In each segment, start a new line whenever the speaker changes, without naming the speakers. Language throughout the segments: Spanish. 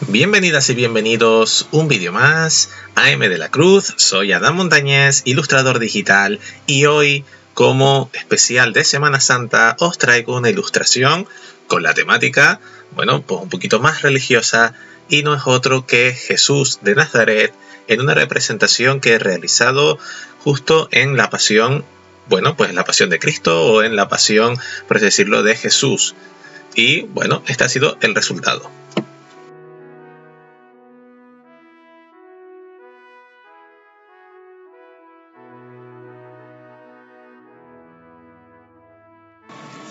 Bienvenidas y bienvenidos un vídeo más a M de la Cruz. Soy Adán Montañez, ilustrador digital, y hoy, como especial de Semana Santa, os traigo una ilustración con la temática, bueno, pues un poquito más religiosa, y no es otro que Jesús de Nazaret en una representación que he realizado justo en la pasión, bueno, pues en la pasión de Cristo o en la pasión, por así decirlo, de Jesús. Y bueno, este ha sido el resultado.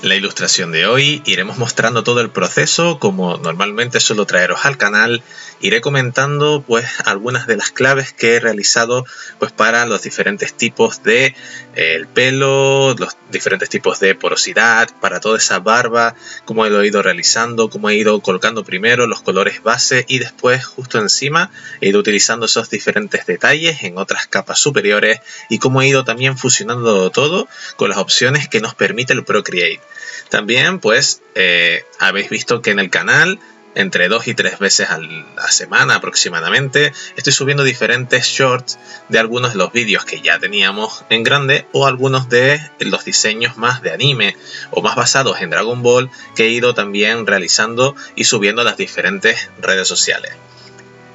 La ilustración de hoy iremos mostrando todo el proceso, como normalmente suelo traeros al canal. Iré comentando pues algunas de las claves que he realizado pues para los diferentes tipos de el pelo, los diferentes tipos de porosidad, para toda esa barba, cómo lo he ido realizando, cómo he ido colocando primero los colores base y después justo encima he ido utilizando esos diferentes detalles en otras capas superiores, y cómo he ido también fusionando todo con las opciones que nos permite el Procreate. También pues habéis visto que en el canal entre 2 y 3 veces a la semana aproximadamente estoy subiendo diferentes shorts de algunos de los vídeos que ya teníamos en grande, o algunos de los diseños más de anime o más basados en Dragon Ball que he ido también realizando y subiendo a las diferentes redes sociales.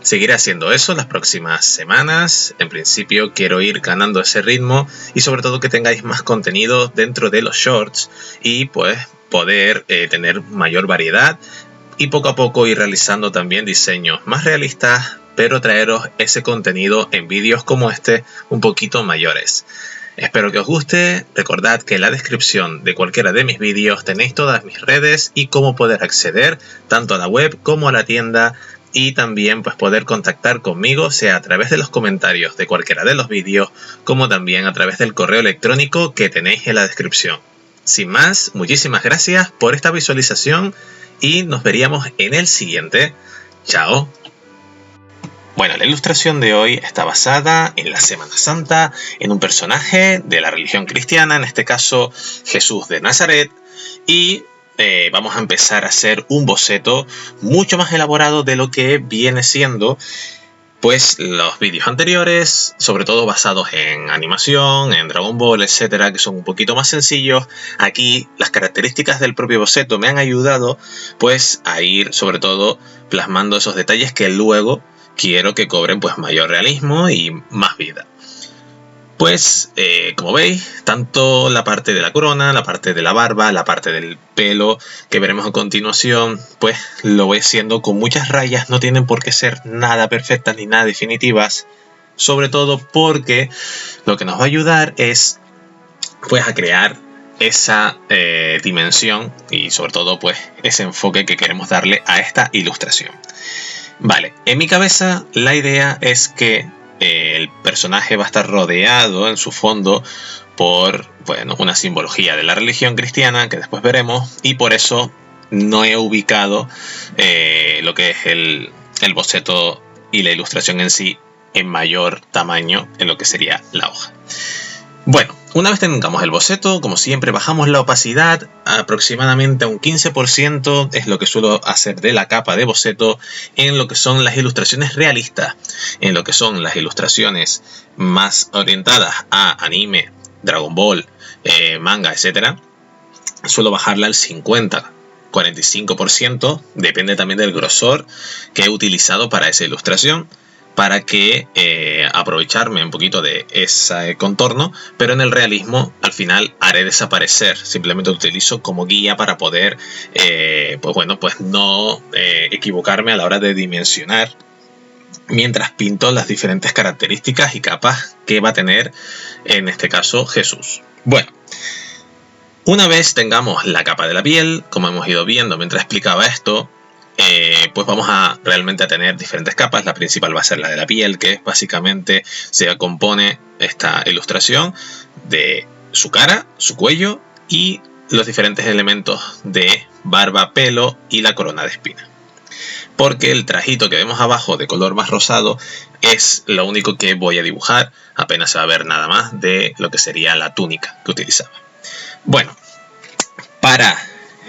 Seguiré haciendo eso las próximas semanas. En principio quiero ir ganando ese ritmo y sobre todo que tengáis más contenido dentro de los shorts y pues poder tener mayor variedad, y poco a poco ir realizando también diseños más realistas, pero traeros ese contenido en vídeos como este un poquito mayores. Espero que os guste. Recordad que en la descripción de cualquiera de mis vídeos tenéis todas mis redes y cómo poder acceder tanto a la web como a la tienda, y también pues poder contactar conmigo, sea a través de los comentarios de cualquiera de los vídeos, como también a través del correo electrónico que tenéis en la descripción. Sin más, muchísimas gracias por esta visualización y nos veríamos en el siguiente. Chao. Bueno, la ilustración de hoy está basada en la Semana Santa, en un personaje de la religión cristiana, en este caso Jesús de Nazaret, y vamos a empezar a hacer un boceto mucho más elaborado de lo que viene siendo pues los vídeos anteriores, sobre todo basados en animación, en Dragon Ball, etcétera, que son un poquito más sencillos. Aquí las características del propio boceto me han ayudado pues a ir sobre todo plasmando esos detalles que luego quiero que cobren pues mayor realismo y más vida. Pues como veis, tanto la parte de la corona, la parte de la barba, la parte del pelo que veremos a continuación, pues lo voy haciendo con muchas rayas. No tienen por qué ser nada perfectas ni nada definitivas, sobre todo porque lo que nos va a ayudar es pues a crear esa dimensión y sobre todo pues ese enfoque que queremos darle a esta ilustración. Vale, en mi cabeza la idea es que el personaje va a estar rodeado en su fondo por bueno, una simbología de la religión cristiana que después veremos, y por eso no he ubicado lo que es el boceto y la ilustración en sí en mayor tamaño en lo que sería la hoja. Bueno, una vez tengamos el boceto, como siempre bajamos la opacidad aproximadamente a un 15%, es lo que suelo hacer de la capa de boceto en lo que son las ilustraciones realistas. En lo que son las ilustraciones más orientadas a anime, Dragon Ball, manga, etc., suelo bajarla al 50-45%, depende también del grosor que he utilizado para esa ilustración, para que aprovecharme un poquito de ese contorno, pero en el realismo al final haré desaparecer. Simplemente lo utilizo como guía para poder pues bueno, pues no equivocarme a la hora de dimensionar mientras pinto las diferentes características y capas que va a tener en este caso Jesús. Bueno, una vez tengamos la capa de la piel, como hemos ido viendo mientras explicaba esto, pues vamos a realmente a tener diferentes capas. La principal va a ser la de la piel, que básicamente se compone esta ilustración de su cara, su cuello y los diferentes elementos de barba, pelo y la corona de espina. Porque el trajito que vemos abajo de color más rosado es lo único que voy a dibujar. Apenas se va a ver nada más de lo que sería la túnica que utilizaba. Bueno, para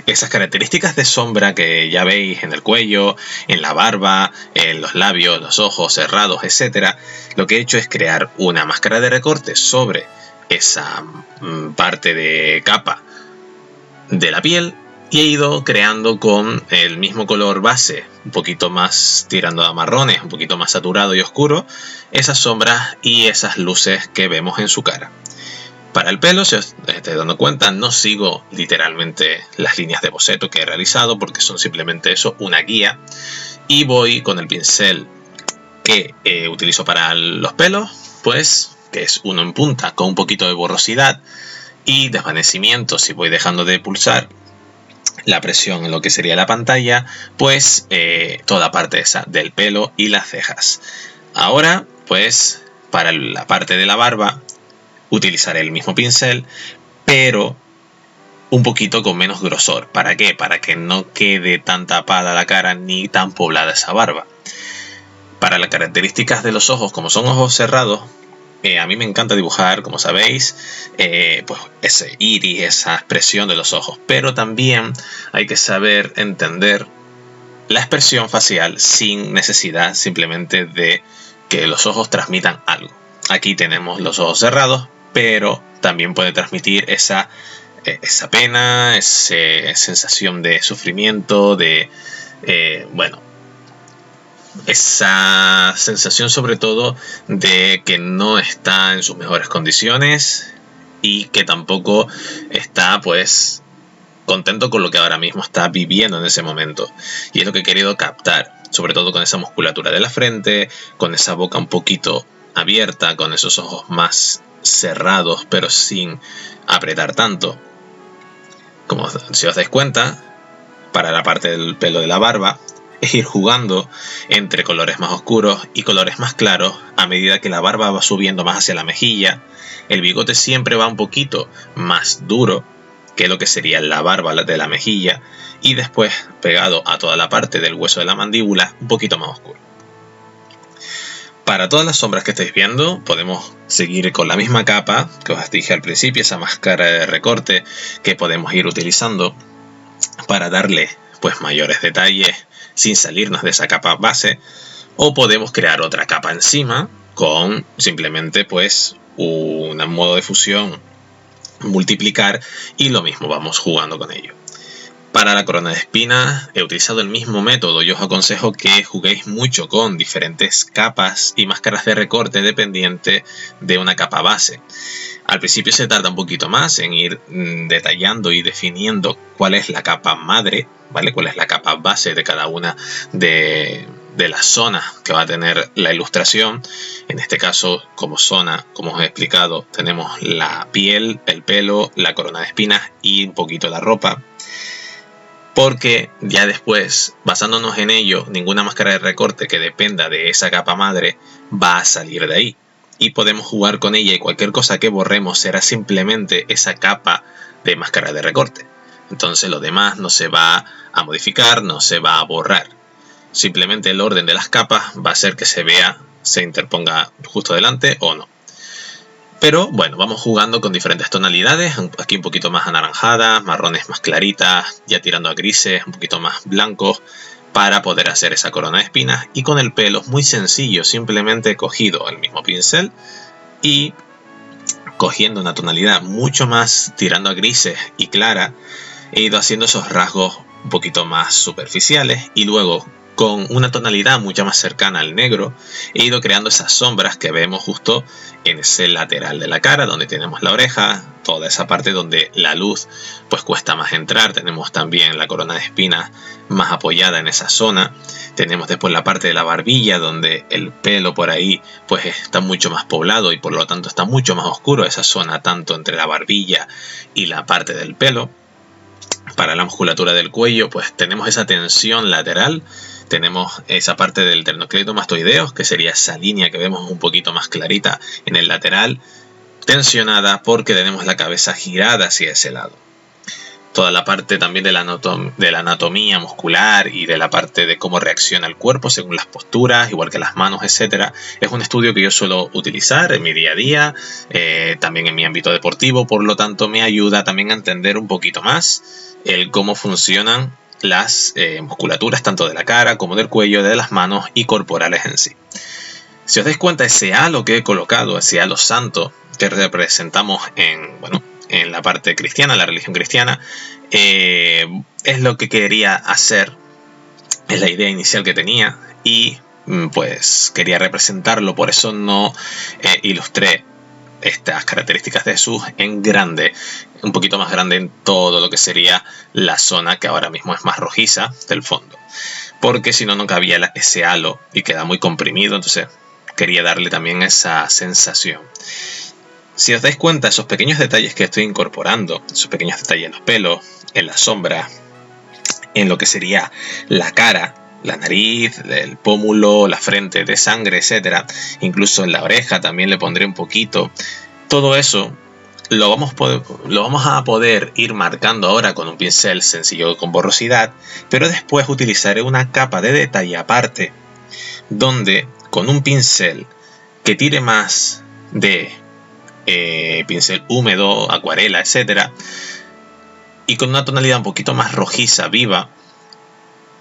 esas características de sombra que ya veis en el cuello, en la barba, en los labios, los ojos cerrados, etc., lo que he hecho es crear una máscara de recorte sobre esa parte de capa de la piel y he ido creando con el mismo color base, un poquito más tirando a marrones, un poquito más saturado y oscuro, esas sombras y esas luces que vemos en su cara. Para el pelo, si os estáis dando cuenta, no sigo literalmente las líneas de boceto que he realizado porque son simplemente eso, una guía. Y voy con el pincel que utilizo para los pelos, pues que es uno en punta con un poquito de borrosidad y desvanecimiento. Si voy dejando de pulsar la presión en lo que sería la pantalla, pues toda parte esa del pelo y las cejas. Ahora, pues para la parte de la barba, utilizaré el mismo pincel, pero un poquito con menos grosor. ¿Para qué? Para que no quede tan tapada la cara ni tan poblada esa barba. Para las características de los ojos, como son ojos cerrados, a mí me encanta dibujar, como sabéis, pues ese iris, esa expresión de los ojos. Pero también hay que saber entender la expresión facial sin necesidad simplemente de que los ojos transmitan algo. Aquí tenemos los ojos cerrados, pero también puede transmitir esa pena, esa sensación de sufrimiento, esa sensación sobre todo de que no está en sus mejores condiciones y que tampoco está pues contento con lo que ahora mismo está viviendo en ese momento. Y es lo que he querido captar, sobre todo con esa musculatura de la frente, con esa boca un poquito abierta, con esos ojos más cerrados pero sin apretar tanto. Como si os dais cuenta, para la parte del pelo de la barba es ir jugando entre colores más oscuros y colores más claros a medida que la barba va subiendo más hacia la mejilla. El bigote siempre va un poquito más duro que lo que sería la barba de la mejilla y después pegado a toda la parte del hueso de la mandíbula un poquito más oscuro. Para todas las sombras que estáis viendo podemos seguir con la misma capa que os dije al principio, esa máscara de recorte que podemos ir utilizando para darle pues mayores detalles sin salirnos de esa capa base, o podemos crear otra capa encima con simplemente pues un modo de fusión, multiplicar y lo mismo, vamos jugando con ello. Para la corona de espinas he utilizado el mismo método. Yo os aconsejo que juguéis mucho con diferentes capas y máscaras de recorte dependiente de una capa base. Al principio se tarda un poquito más en ir detallando y definiendo cuál es la capa madre, ¿vale? Cuál es la capa base de cada una de las zonas que va a tener la ilustración. En este caso, como zona, como os he explicado, tenemos la piel, el pelo, la corona de espinas y un poquito la ropa. Porque ya después, basándonos en ello, ninguna máscara de recorte que dependa de esa capa madre va a salir de ahí. Y podemos jugar con ella y cualquier cosa que borremos será simplemente esa capa de máscara de recorte. Entonces lo demás no se va a modificar, no se va a borrar. Simplemente el orden de las capas va a hacer que se vea, se interponga justo delante o no. Pero bueno, vamos jugando con diferentes tonalidades, aquí un poquito más anaranjadas, marrones más claritas, ya tirando a grises, un poquito más blancos, para poder hacer esa corona de espinas. Y con el pelo muy sencillo, simplemente he cogido el mismo pincel y cogiendo una tonalidad mucho más tirando a grises y clara, he ido haciendo esos rasgos un poquito más superficiales y luego con una tonalidad mucho más cercana al negro he ido creando esas sombras que vemos justo en ese lateral de la cara donde tenemos la oreja, toda esa parte donde la luz pues cuesta más entrar. Tenemos también la corona de espinas más apoyada en esa zona, tenemos después la parte de la barbilla donde el pelo por ahí pues está mucho más poblado y por lo tanto está mucho más oscuro esa zona, tanto entre la barbilla y la parte del pelo. Para la musculatura del cuello pues tenemos esa tensión lateral, tenemos esa parte del sternocleidomastoideus, que sería esa línea que vemos un poquito más clarita en el lateral, tensionada porque tenemos la cabeza girada hacia ese lado. toda la parte también de la anatomía muscular y de la parte de cómo reacciona el cuerpo según las posturas, igual que las manos, etcétera. Es un estudio que yo suelo utilizar en mi día a día, también en mi ámbito deportivo, por lo tanto me ayuda también a entender un poquito más el cómo funcionan las musculaturas tanto de la cara como del cuello, de las manos y corporales en sí. Si os dais cuenta, ese halo que he colocado, ese halo santo que representamos en la parte cristiana, la religión cristiana, es lo que quería hacer, es la idea inicial que tenía y pues quería representarlo, por eso no ilustré estas características de Jesús en grande, un poquito más grande en todo lo que sería la zona que ahora mismo es más rojiza del fondo, porque si no, no cabía ese halo y queda muy comprimido, entonces quería darle también esa sensación. Si os dais cuenta, esos pequeños detalles que estoy incorporando, esos pequeños detalles en los pelos, en la sombra, en lo que sería la cara, la nariz, el pómulo, la frente de sangre, etcétera, incluso en la oreja también le pondré un poquito. Todo eso lo vamos a poder ir marcando ahora con un pincel sencillo con borrosidad, pero después utilizaré una capa de detalle aparte, donde con un pincel que tire más de pincel húmedo, acuarela, etcétera, y con una tonalidad un poquito más rojiza, viva,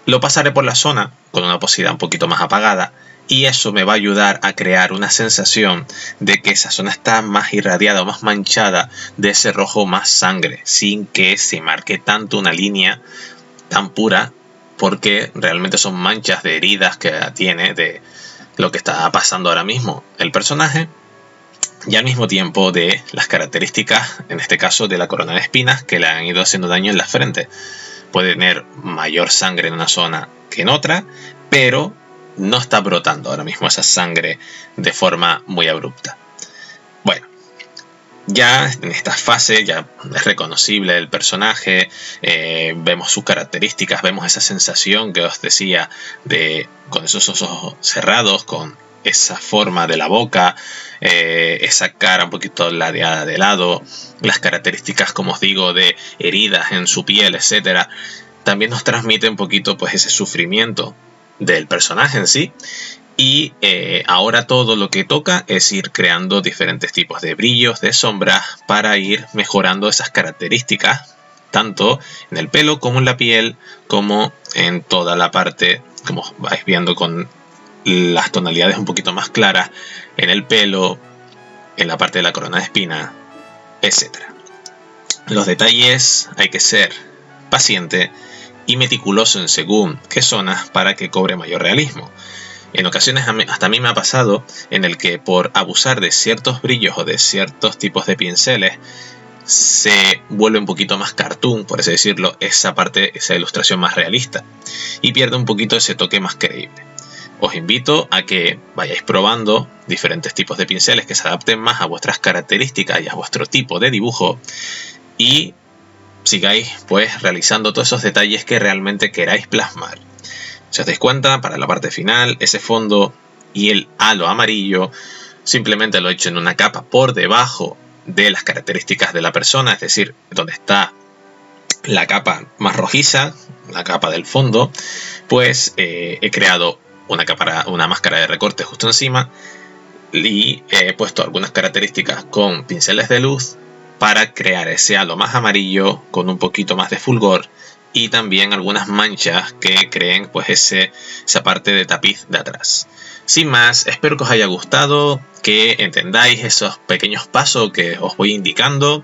lo pasaré por la zona con una opacidad un poquito más apagada, y eso me va a ayudar a crear una sensación de que esa zona está más irradiada o más manchada de ese rojo más sangre, sin que se marque tanto una línea tan pura, porque realmente son manchas de heridas que tiene de lo que está pasando ahora mismo el personaje, y al mismo tiempo de las características, en este caso de la corona de espinas, que le han ido haciendo daño en la frente. Puede tener mayor sangre en una zona que en otra, pero no está brotando ahora mismo esa sangre de forma muy abrupta. Bueno, ya en esta fase ya es reconocible el personaje, vemos sus características, vemos esa sensación que os decía de con esos ojos cerrados, con esa forma de la boca, esa cara un poquito ladeada de lado, las características, como os digo, de heridas en su piel, etcétera, también nos transmite un poquito pues ese sufrimiento del personaje en sí. Y ahora todo lo que toca es ir creando diferentes tipos de brillos, de sombras, para ir mejorando esas características, tanto en el pelo como en la piel, como en toda la parte, como vais viendo con las tonalidades un poquito más claras en el pelo, en la parte de la corona de espina, etc. Los detalles hay que ser paciente y meticuloso en según qué zonas para que cobre mayor realismo. En ocasiones hasta a mí me ha pasado en el que por abusar de ciertos brillos o de ciertos tipos de pinceles se vuelve un poquito más cartoon, por así decirlo, esa parte, esa ilustración más realista, y pierde un poquito ese toque más creíble. Os invito a que vayáis probando diferentes tipos de pinceles que se adapten más a vuestras características y a vuestro tipo de dibujo, y sigáis pues realizando todos esos detalles que realmente queráis plasmar. Si os dais cuenta, para la parte final, ese fondo y el halo amarillo simplemente lo he hecho en una capa por debajo de las características de la persona, es decir, donde está la capa más rojiza, la capa del fondo, pues he creado una máscara de recorte justo encima y he puesto algunas características con pinceles de luz para crear ese halo más amarillo con un poquito más de fulgor, y también algunas manchas que creen pues esa parte de tapiz de atrás. Sin más, espero que os haya gustado, que entendáis esos pequeños pasos que os voy indicando.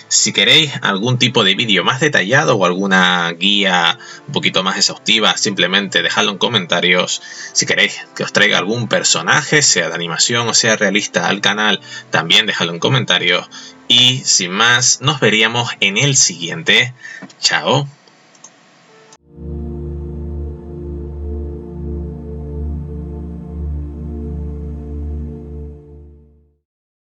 Si queréis algún tipo de vídeo más detallado o alguna guía un poquito más exhaustiva, simplemente dejadlo en comentarios. Si queréis que os traiga algún personaje, sea de animación o sea realista, al canal, también dejadlo en comentarios. Y sin más, nos veríamos en el siguiente. Chao.